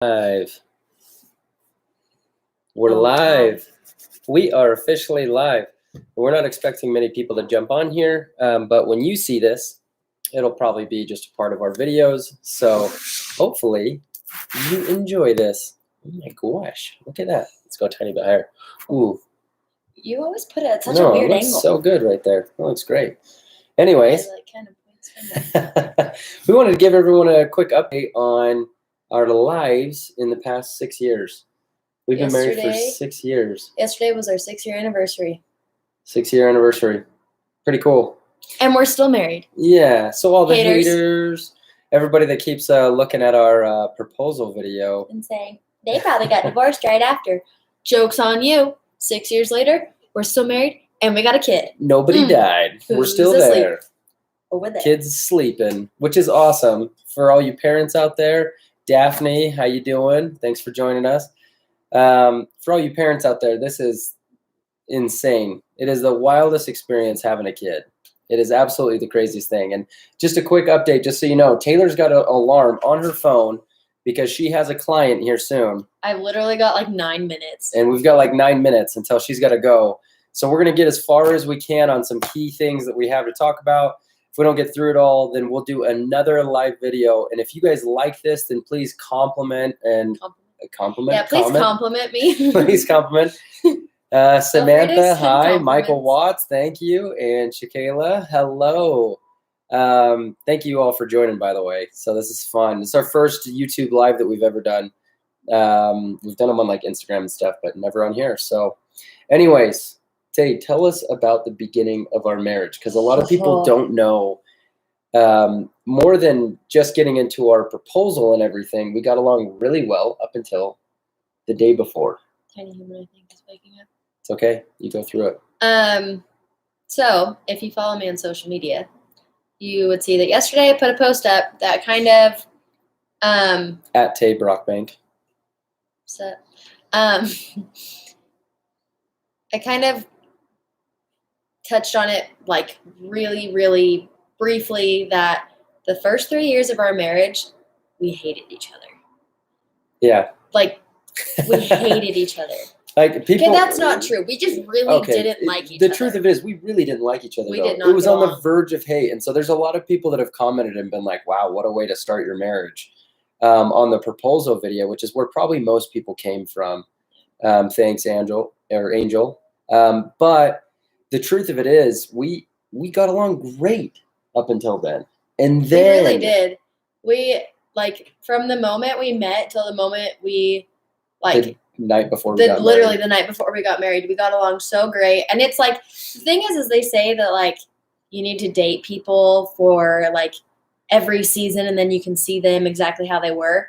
Live. We're live. We are officially live. We're not expecting many people to jump on here, but when you see this, it'll probably be just a part of our videos. So hopefully you enjoy this. Oh my gosh, look at that. Let's go a tiny bit higher. Ooh. You always put it at such a weird angle. So good right there. That looks great. Anyways, we wanted to give everyone a quick update on our lives in the past 6 years. We've been married for 6 years. Yesterday was our 6-year anniversary. 6-year anniversary. Pretty cool. And we're still married. Yeah. So all the haters, everybody that keeps looking at our proposal video. And saying, they probably got divorced right after. Joke's on you. 6 years later, we're still married and we got a kid. Nobody died. We're still there. Over there. Kids sleeping, which is awesome. For all you parents out there, Daphne, how you doing? Thanks for joining us. For all you parents out there, this is insane. It is the wildest experience having a kid. It is absolutely the craziest thing. And just a quick update, just so you know, Taylor's got an alarm on her phone because she has a client here soon. I literally got like 9 minutes. And we've got like 9 minutes until she's got to go. So we're going to get as far as we can on some key things that we have to talk about. If we don't get through it all, then we'll do another live video. And if you guys like this, then please compliment. Yeah, please compliment me. Please compliment. Samantha, hi. Michael Watts, thank you. And Shakayla, hello. Thank you all for joining, by the way. So this is fun. It's our first YouTube live that we've ever done. We've done them on like Instagram and stuff, but never on here. So anyways, Tay, tell us about the beginning of our marriage, because a lot of people don't know. More than just getting into our proposal and everything, we got along really well up until the day before. Tiny human, I think, is waking up. It's okay. You go through it. So if you follow me on social media, you would see that yesterday I put a post up that kind of at Tay Brockbank. So I kind of touched on it like really, really briefly that the first 3 years of our marriage, we hated each other. Yeah. Like, we hated each other. Like people. Okay, that's not true. We just really didn't like each other. The truth of it is, we really didn't like each other. We did not. It was on the verge of hate, and so there's a lot of people that have commented and been like, "Wow, what a way to start your marriage." On the proposal video, which is where probably most people came from. Thanks, Angel. But the truth of it is, we got along great up until then, and then we really did. We like from the moment we met till the moment we like. Night before we got literally married. The night before we got married, we got along so great. And it's like the thing is they say that like you need to date people for like every season and then you can see them exactly how they were.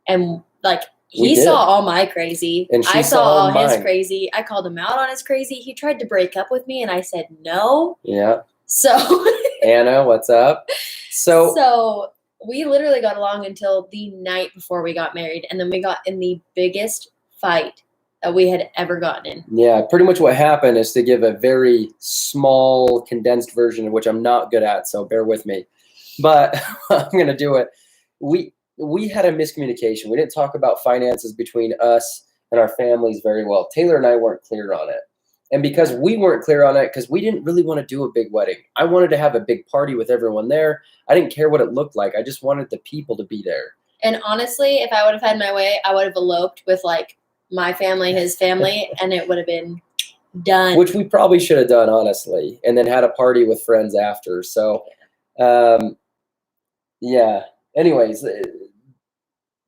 And like he saw all my crazy, and I saw all his crazy. I called him out on his crazy. He tried to break up with me and I said no. Yeah. So Anna, what's up? So we literally got along until the night before we got married, and then we got in the biggest fight that we had ever gotten in. Yeah, pretty much what happened is, to give a very small condensed version of which I'm not good at, so bear with me. But I'm going to do it. We had a miscommunication. We didn't talk about finances between us and our families very well. Taylor and I weren't clear on it. And because we weren't clear on it, because we didn't really want to do a big wedding. I wanted to have a big party with everyone there. I didn't care what it looked like. I just wanted the people to be there. And honestly, if I would have had my way, I would have eloped with like my family, his family, and it would have been done. Which we probably should have done, honestly, and then had a party with friends after. So, yeah. Anyways.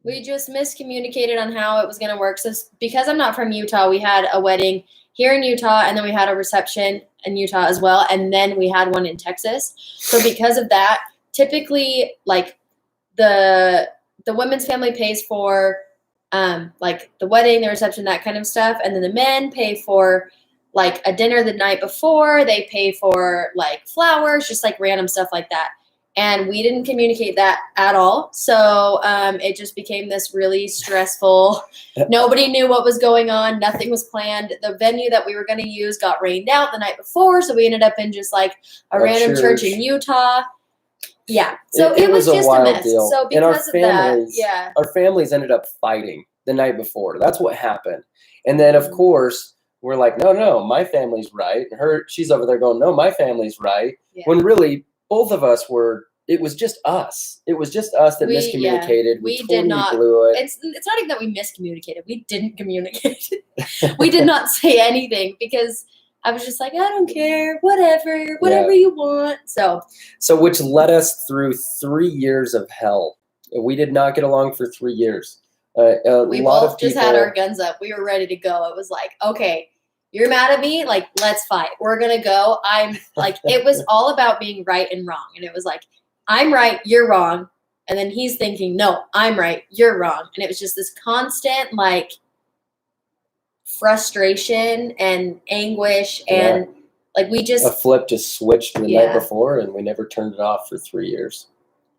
We just miscommunicated on how it was going to work. So because I'm not from Utah, we had a wedding here in Utah, and then we had a reception in Utah as well, and then we had one in Texas. So because of that, typically, like, the women's family pays for like the wedding, the reception, that kind of stuff. And then the men pay for like a dinner the night before. They pay for like flowers, just like random stuff like that. And we didn't communicate that at all. So it just became this really stressful. Nobody knew what was going on. Nothing was planned. The venue that we were going to use got rained out the night before. So we ended up in just like a random church in Utah. Yeah. So it was a just a wild mess. deal. So And our because of that, families, yeah. our families ended up fighting the night before. That's what happened. And then of course we're like, no, my family's right. She's over there going, no, my family's right. Yeah. When really both of us were. It was just us. It was just us that miscommunicated. We totally did not blew it. It's not even that we miscommunicated. We didn't communicate. We did not say anything because I was just like, I don't care, whatever you want. So which led us through 3 years of hell. We did not get along for 3 years. We both just had our guns up. We were ready to go. It was like, okay, you're mad at me, like, let's fight. We're gonna go. I'm like, it was all about being right and wrong, and it was like, I'm right, you're wrong, and then he's thinking, no, I'm right, you're wrong, and it was just this constant like frustration and anguish, and like we just a flip just switched the night before, and we never turned it off for 3 years.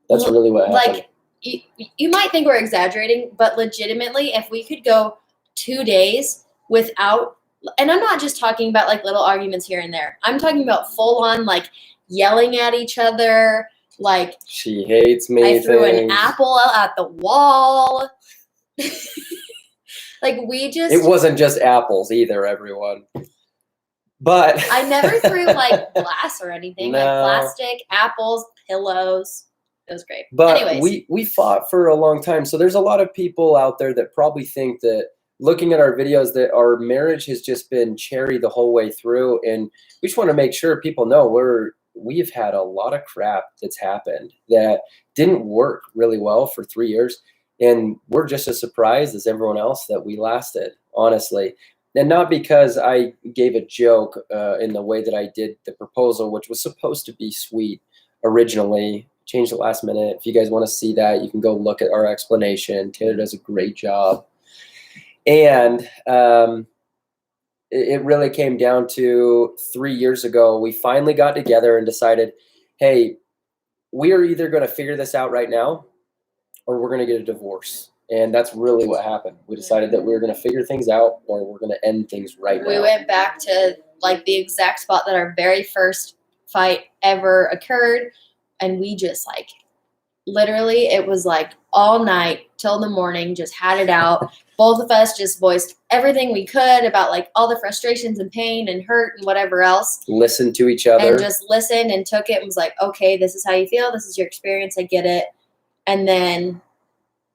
That's really what happened. Like you might think we're exaggerating, but legitimately, if we could go 2 days without, and I'm not just talking about like little arguments here and there. I'm talking about full on like yelling at each other. Like, she hates me. I threw an apple at the wall. Like it wasn't just apples either, everyone. But I never threw like glass or anything. Like plastic, apples, pillows. It was great. But anyways, we fought for a long time. So there's a lot of people out there that probably think that looking at our videos that our marriage has just been cherry the whole way through. And we just want to make sure people know we've had a lot of crap that's happened that didn't work really well for 3 years. And we're just as surprised as everyone else that we lasted, honestly. And not because I gave a joke in the way that I did the proposal, which was supposed to be sweet originally. Changed the last minute. If you guys want to see that, you can go look at our explanation. Taylor does a great job. And it really came down to 3 years ago. We finally got together and decided, hey, we are either going to figure this out right now or we're going to get a divorce. And that's really what happened. We decided that we were going to figure things out or we're going to end things right now. We went back to like the exact spot that our very first fight ever occurred. And we just like, literally, it was like all night till the morning, just had it out. Both of us just voiced everything we could about like all the frustrations and pain and hurt and whatever else. Listened to each other. And just listened and took it and was like, okay, this is how you feel. This is your experience. I get it. And then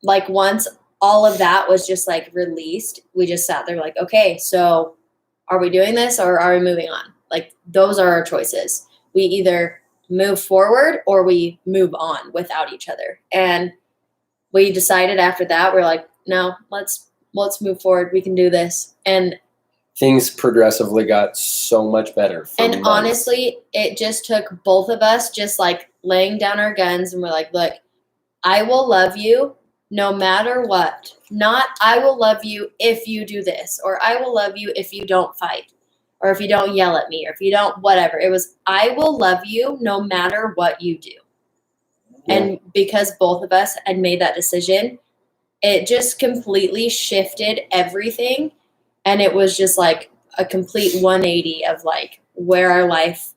like once all of that was just like released, we just sat there like, okay, so are we doing this or are we moving on? Like those are our choices. We either move forward or we move on without each other. And we decided after that, we're like, no, let's move forward. We can do this. And things progressively got so much better. And months. Honestly, it just took both of us just like laying down our guns and we're like, look, I will love you no matter what. Not I will love you if you do this, or I will love you if you don't fight, or if you don't yell at me, or if you don't whatever. It was I will love you no matter what you do. Yeah. And because both of us had made that decision, it just completely shifted everything. And it was just like a complete 180 of like where our life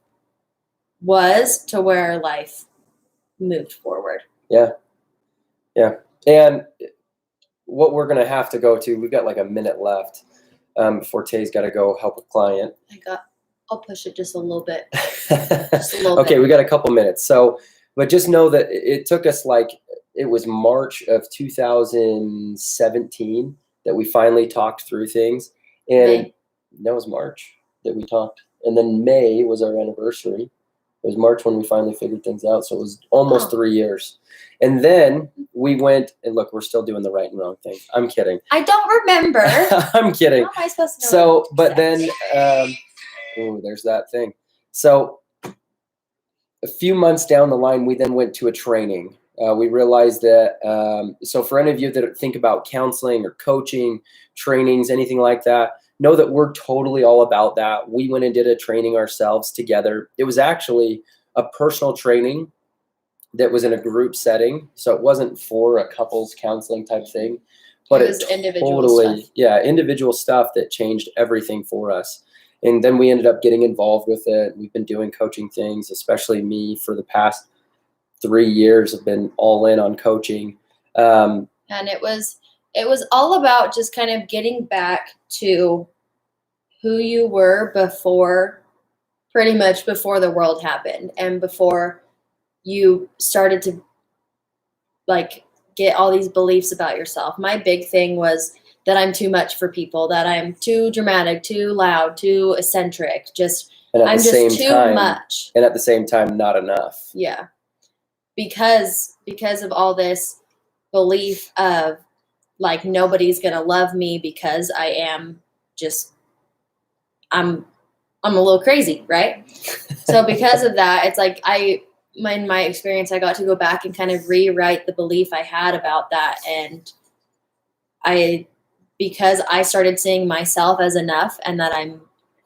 was to where our life moved forward. Yeah. Yeah. And what we're going to have to go to, we've got like a minute left before Tay's got to go help a client. I'll push it just a little bit. Okay, we got a couple minutes. So, but just know that it took us like, it was March of 2017 that we finally talked through things. And that was March that we talked. And then May was our anniversary. It was March when we finally figured things out. So it was almost 3 years. And then we went, and look, we're still doing the right and wrong thing. I'm kidding. I don't remember. I'm kidding. How am I supposed to know? So, but then, there's that thing. So a few months down the line, we then went to a training. We realized that, so for any of you that think about counseling or coaching, trainings, anything like that, know that we're totally all about that. We went and did a training ourselves together. It was actually a personal training that was in a group setting. So it wasn't for a couples counseling type thing, but it was individual stuff. Yeah, individual stuff that changed everything for us. And then we ended up getting involved with it. We've been doing coaching things, especially me, for the past 3 years have been all in on coaching. And it was all about just kind of getting back to who you were before, pretty much before the world happened and before you started to like get all these beliefs about yourself. My big thing was that I'm too much for people, that I'm too dramatic, too loud, too eccentric, I'm just too much. And at the same time, not enough. Yeah. Because of all this belief of like nobody's gonna love me because I am just I'm a little crazy, right? So because of that, it's like in my experience, I got to go back and kind of rewrite the belief I had about that. And because I started seeing myself as enough and that I'm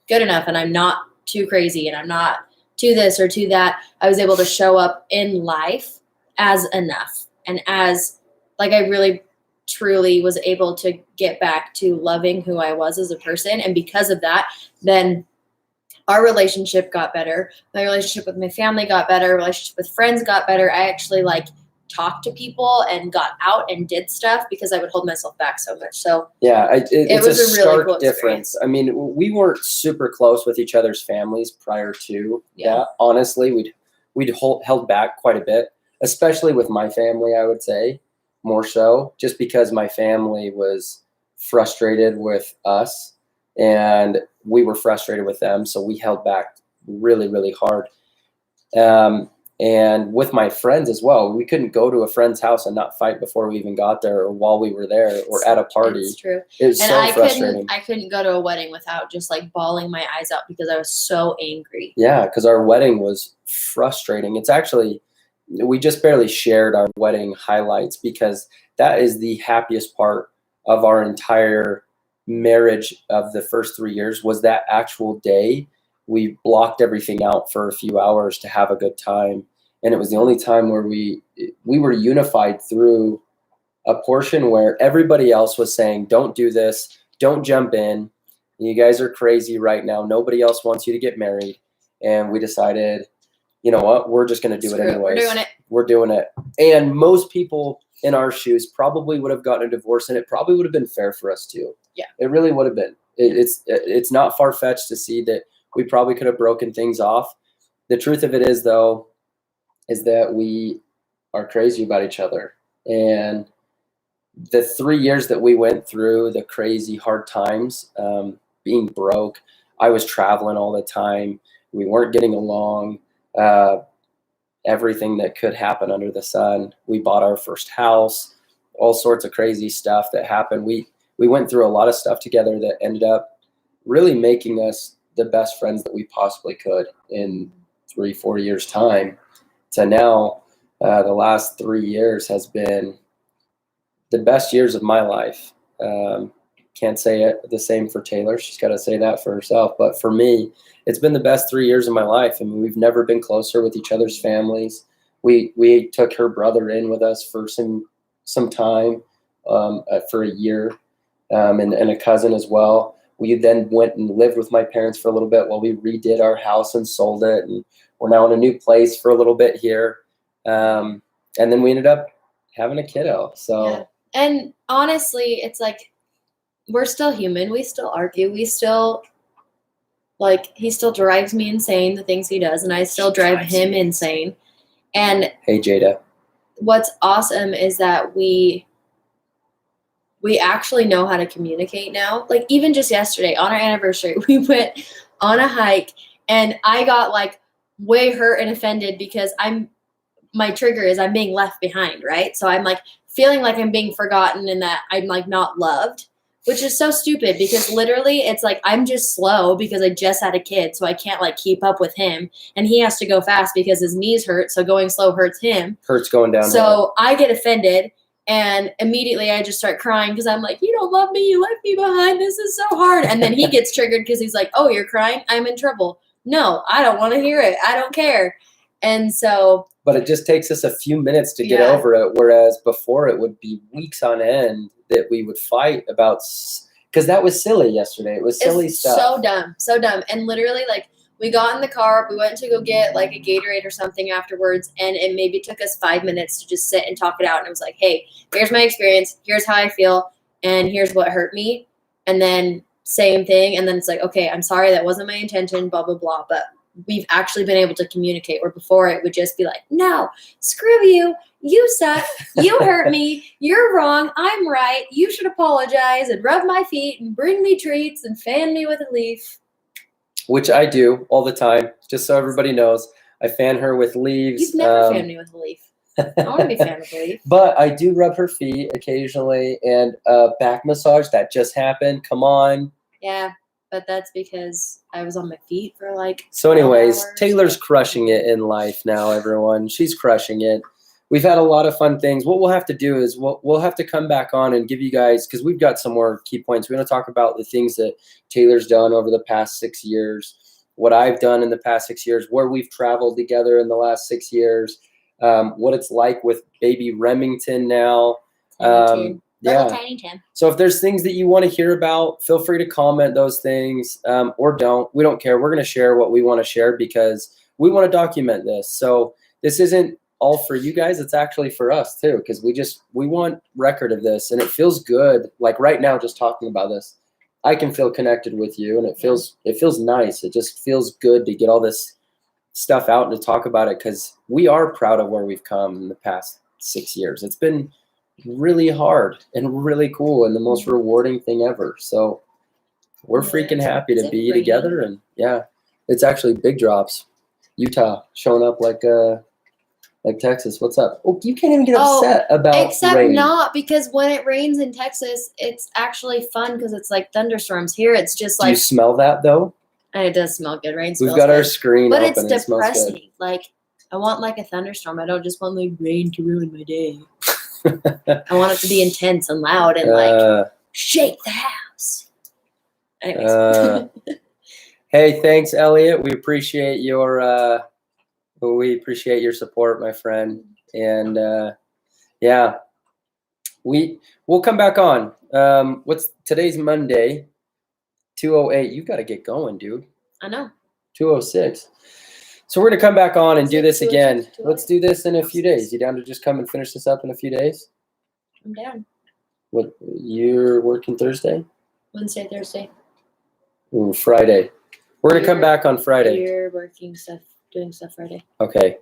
good enough and I'm not too crazy and I'm not too this or too that, I was able to show up in life as enough and as like I really truly was able to get back to loving who I was as a person. And because of that, then our relationship got better. My relationship with my family got better. Relationship with friends got better. I actually like talked to people and got out and did stuff because I would hold myself back so much. So yeah, it's was a really stark cool difference. I mean, we weren't super close with each other's families prior to that. Honestly, we'd held back quite a bit, especially with my family, I would say, more so, just because my family was frustrated with us and we were frustrated with them. So we held back really, really hard. And with my friends as well, we couldn't go to a friend's house and not fight before we even got there or while we were there or at a party. It's true. It was so frustrating. I couldn't go to a wedding without just like bawling my eyes out because I was so angry. Yeah, because our wedding was frustrating. It's actually, we just barely shared our wedding highlights because that is the happiest part of our entire marriage of the first 3 years was that actual day. We blocked everything out for a few hours to have a good time. And it was the only time where we were unified through a portion where everybody else was saying, don't do this, don't jump in. You guys are crazy right now. Nobody else wants you to get married. And we decided, you know what, we're just going to do it anyways. We're doing it. And most people in our shoes probably would have gotten a divorce, and it probably would have been fair for us too. Yeah. It really would have been. It's not far-fetched to see that we probably could have broken things off. The truth of it is, though, is that we are crazy about each other. And the 3 years that we went through, the crazy hard times, being broke, I was traveling all the time. We weren't getting along. Everything that could happen under the sun. We bought our first house, all sorts of crazy stuff that happened. We went through a lot of stuff together that ended up really making us the best friends that we possibly could in 3-4 years time. So now the last 3 years has been the best years of my life. Can't say it the same for Taylor. She's got to say that for herself. But for me, it's been the best 3 years of my life. I mean, we've never been closer with each other's families. We took her brother in with us for some time, for a year, and a cousin as well. We then went and lived with my parents for a little bit while we redid our house and sold it. And we're now in a new place for a little bit here. And then we ended up having a kiddo. So, yeah. And honestly, it's like, we're still human. We still argue. We still, like, he still drives me insane, the things he does, and I still drive him insane. And hey, Jada. What's awesome is that we actually know how to communicate now. Like, even just yesterday on our anniversary, we went on a hike and I got like way hurt and offended because my trigger is I'm being left behind, right? So I'm like feeling like I'm being forgotten and that I'm like not loved, which is so stupid because literally it's like I'm just slow because I just had a kid, so I can't like keep up with him, and he has to go fast because his knees hurt, so going slow hurts him. Hurts going down. So I get offended and immediately I just start crying because I'm like, you don't love me, you left me behind, this is so hard. And then he gets triggered because he's like, oh, you're crying? I'm in trouble. No, I don't want to hear it. I don't care. And so, but it just takes us a few minutes to get over it. Whereas before it would be weeks on end that we would fight about, because that was silly yesterday. It was silly stuff. So dumb. And literally, like, We got in the car. We went to go get like a Gatorade or something afterwards, and it maybe took us 5 minutes to just sit and talk it out. And it was like, hey, here's my experience. Here's how I feel. And here's what hurt me. And then same thing. And then it's like, okay, I'm sorry. That wasn't my intention, blah, blah, blah. But we've actually been able to communicate, where before it would just be like, no, screw you. You suck. You hurt me. You're wrong. I'm right. You should apologize and rub my feet and bring me treats and fan me with a leaf. Which I do all the time, just so everybody knows. I fan her with leaves. You've never fanned me with a leaf. I want to be fanned with a leaf. But I do rub her feet occasionally, and back massage, that just happened. Come on. Yeah, but that's because I was on my feet for like So anyways, 12 hours. Taylor's crushing it in life now, everyone. She's crushing it. We've had a lot of fun things. What we'll have to do is we'll have to come back on and give you guys, because we've got some more key points. We're going to talk about the things that Taylor's done over the past 6 years, what I've done in the past 6 years, where we've traveled together in the last 6 years, what it's like with baby Remington now. Little Yeah. tiny Tim. So if there's things that you want to hear about, feel free to comment those things, or don't. We don't care. We're going to share what we want to share because we want to document this. So this isn't all for you guys. It's actually for us too, because we want record of this, and it feels good. Like right now, just talking about this, I can feel connected with you, and it feels nice. It just feels good to get all this stuff out and to talk about it, because we are proud of where we've come in the past 6 years. It's been really hard and really cool and the most rewarding thing ever. So we're freaking happy to be together. And yeah, it's actually big drops. Utah showing up like Texas. What's up? Oh, you can't even get upset about except rain. not, because when it rains in Texas, it's actually fun because it's like thunderstorms. Here it's just Do like, you smell that though? and it does smell good. Rain We've smells got good. our screen But open. it's It smells good. depressing. Like, I want like a thunderstorm. I don't just want like rain to ruin my day. I want it to be intense and loud and like shake the house. Anyways. Hey, thanks, Elliot. We appreciate your support, my friend. And yeah, we'll come back on. Today's Monday, 2:08. You got to get going, dude. I know. 2:06. So we're gonna come back on and do this 2:06, again. 2:08. Let's do this in a few days. You down to just come and finish this up in a few days? I'm down. What, you're working Thursday? Wednesday, Thursday. Ooh, Friday. We're gonna come back on Friday. You're working stuff, doing stuff Friday. Okay.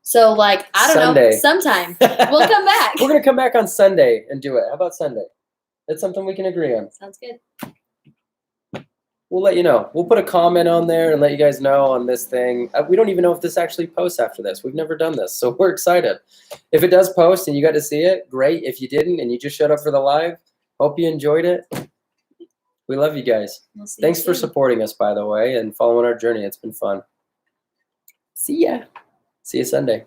So like, I don't Sunday. know, sometime we'll come back. We're gonna come back on Sunday and do it. How about Sunday? That's something we can agree on. Sounds good. We'll let you know. We'll put a comment on there and let you guys know on this thing. We don't even know if this actually posts after this. We've never done this, so we're excited. If it does post and you got to see it, great. If you didn't and you just showed up for the live, hope you enjoyed it. We love you guys. We'll see Thanks you for soon. supporting us, by the way, and following our journey. It's been fun. See ya. See you Sunday.